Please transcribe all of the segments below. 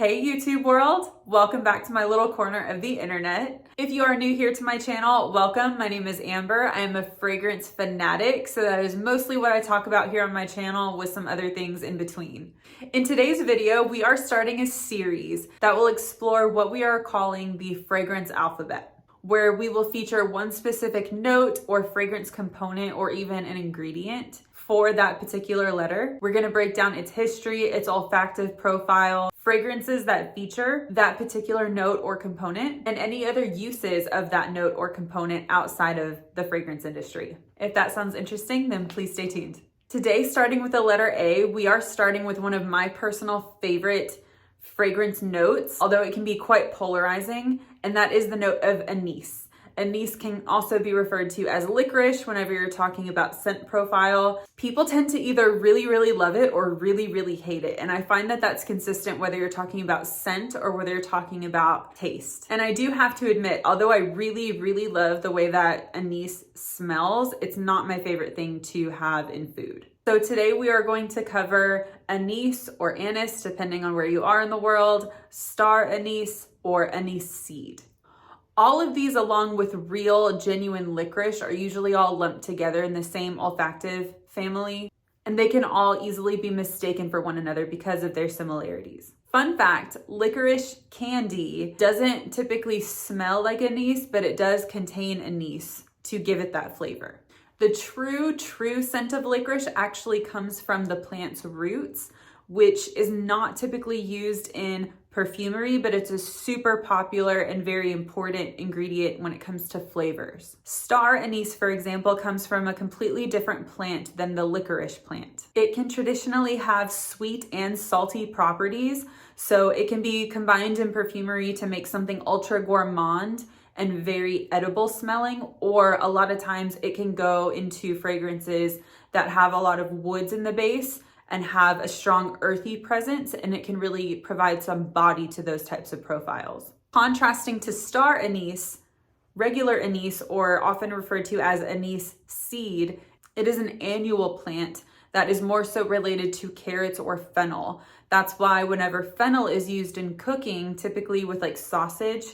Hey YouTube world, welcome back to my little corner of the internet. If you are new here to my channel, welcome. My name is Amber. I am a fragrance fanatic, so that is mostly what I talk about here on my channel with some other things in between. In today's video, we are starting a series that will explore what we are calling the fragrance alphabet, where we will feature one specific note or fragrance component or even an ingredient for that particular letter. We're gonna break down its history, its olfactive profile, fragrances that feature that particular note or component, and any other uses of that note or component outside of the fragrance industry. If that sounds interesting, then please stay tuned. Today, starting with the letter A, we are starting with one of my personal favorite fragrance notes, although it can be quite polarizing, and that is the note of anise. Anise can also be referred to as licorice whenever you're talking about scent profile. People tend to either really love it or really hate it. And I find that that's consistent whether you're talking about scent or whether you're talking about taste. And I do have to admit, although I really love the way that anise smells, it's not my favorite thing to have in food. So today we are going to cover anise or anise, depending on where you are in the world, star anise, or anise seed. All of these, along with real, genuine licorice, are usually all lumped together in the same olfactive family, and they can all easily be mistaken for one another because of their similarities. Fun fact, licorice candy doesn't typically smell like anise, but it does contain anise to give it that flavor. The true scent of licorice actually comes from the plant's roots, which is not typically used in perfumery, but it's a super popular and very important ingredient when it comes to flavors. Star anise, for example, comes from a completely different plant than the licorice plant. It can traditionally have sweet and salty properties, so it can be combined in perfumery to make something ultra gourmand and very edible smelling, or a lot of times it can go into fragrances that have a lot of woods in the base and have a strong earthy presence, and it can really provide some body to those types of profiles. Contrasting to star anise, regular anise, or often referred to as anise seed, it is an annual plant that is more so related to carrots or fennel. That's why whenever fennel is used in cooking, typically with like sausage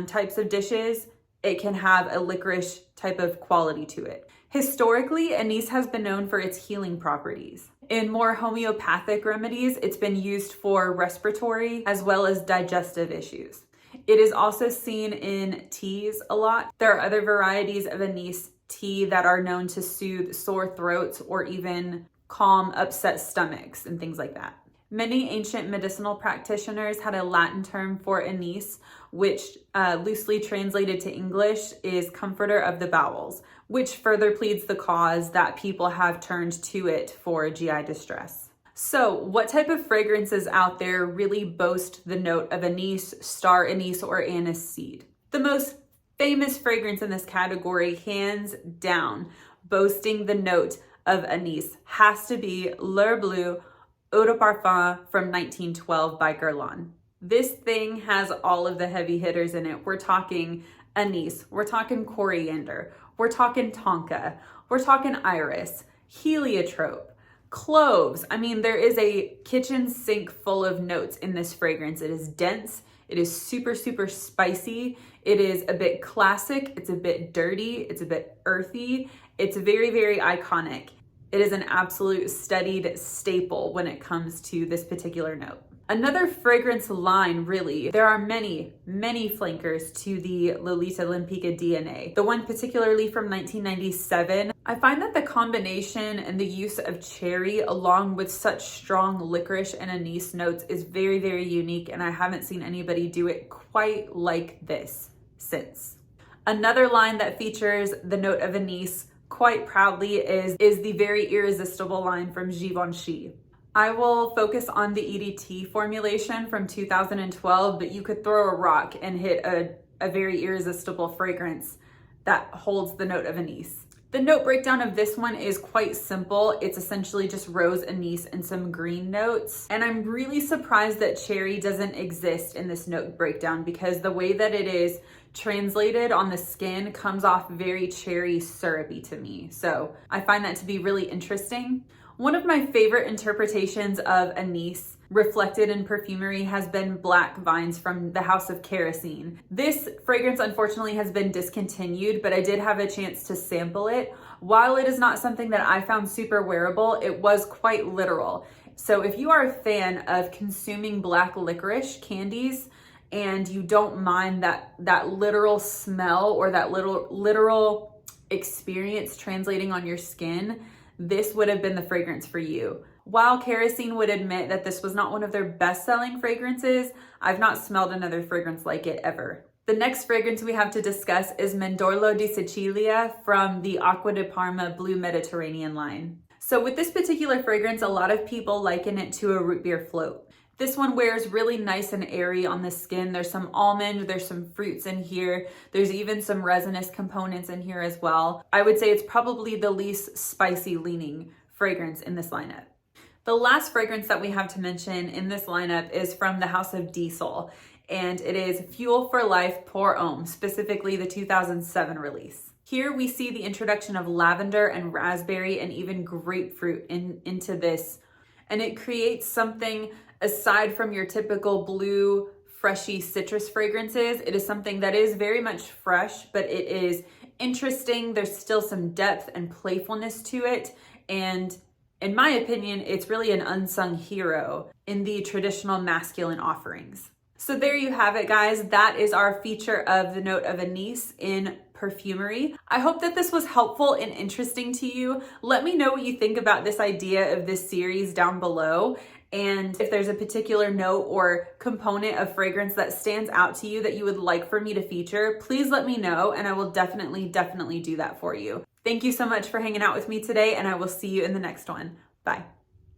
types of dishes, it can have a licorice type of quality to it. Historically, anise has been known for its healing properties. In more homeopathic remedies, it's been used for respiratory as well as digestive issues. It is also seen in teas a lot. There are other varieties of anise tea that are known to soothe sore throats or even calm upset stomachs and things like that. Many ancient medicinal practitioners had a Latin term for anise, which loosely translated to English is comforter of the bowels, which further pleads the cause that people have turned to it for GI distress. So what type of fragrances out there really boast the note of anise, star anise, or anise seed? The most famous fragrance in this category, hands down, boasting the note of anise, has to be Le Bleu Eau de Parfum from 1912 by Guerlain. This thing has all of the heavy hitters in it. We're talking anise, we're talking coriander, we're talking tonka, we're talking iris, heliotrope, cloves. I mean, there is a kitchen sink full of notes in this fragrance. It is dense, it is super spicy, it is a bit classic, it's a bit dirty, it's a bit earthy, it's very iconic. It is an absolute studied staple when it comes to this particular note. Another fragrance line, really, there are many flankers to the Lolita Olympica DNA. The one particularly from 1997, I find that the combination and the use of cherry along with such strong licorice and anise notes is very unique, and I haven't seen anybody do it quite like this since. Another line that features the note of anise quite proudly is the very irresistible line from Givenchy. I will focus on the EDT formulation from 2012, but you could throw a rock and hit a very irresistible fragrance that holds the note of anise. The note breakdown of this one is quite simple. It's essentially just rose anise and some green notes. And I'm really surprised that cherry doesn't exist in this note breakdown because the way that it is translated on the skin comes off very cherry syrupy to me. So I find that to be really interesting. One of my favorite interpretations of anise reflected in Perfumery has been Black Vines from the House of Kerosene. This fragrance unfortunately has been discontinued, but I did have a chance to sample it. While it is not something that I found super wearable, it was quite literal. So if you are a fan of consuming black licorice candies and you don't mind that literal smell or that literal experience translating on your skin, this would have been the fragrance for you. While Kerosene would admit that this was not one of their best-selling fragrances, I've not smelled another fragrance like it ever. The next fragrance we have to discuss is Mandorlo di Sicilia from the Acqua di Parma Blue Mediterranean line. So with this particular fragrance, a lot of people liken it to a root beer float. This one wears really nice and airy on the skin. There's some almond, there's some fruits in here. There's even some resinous components in here as well. I would say it's probably the least spicy leaning fragrance in this lineup. The last fragrance that we have to mention in this lineup is from the House of Diesel, and it is Fuel for Life Pour Homme, specifically the 2007 release. Here we see the introduction of lavender and raspberry and even grapefruit into this, and it creates something aside from your typical blue, freshy citrus fragrances. It is something that is very much fresh, but it is interesting. There's still some depth and playfulness to it, and in my opinion, it's really an unsung hero in the traditional masculine offerings. So there you have it, guys. That is our feature of the note of Anise in Perfumery. I hope that this was helpful and interesting to you. Let me know what you think about this idea of this series down below. And if there's a particular note or component of fragrance that stands out to you that you would like for me to feature, please let me know and I will definitely do that for you. Thank you so much for hanging out with me today, and I will see you in the next one. Bye.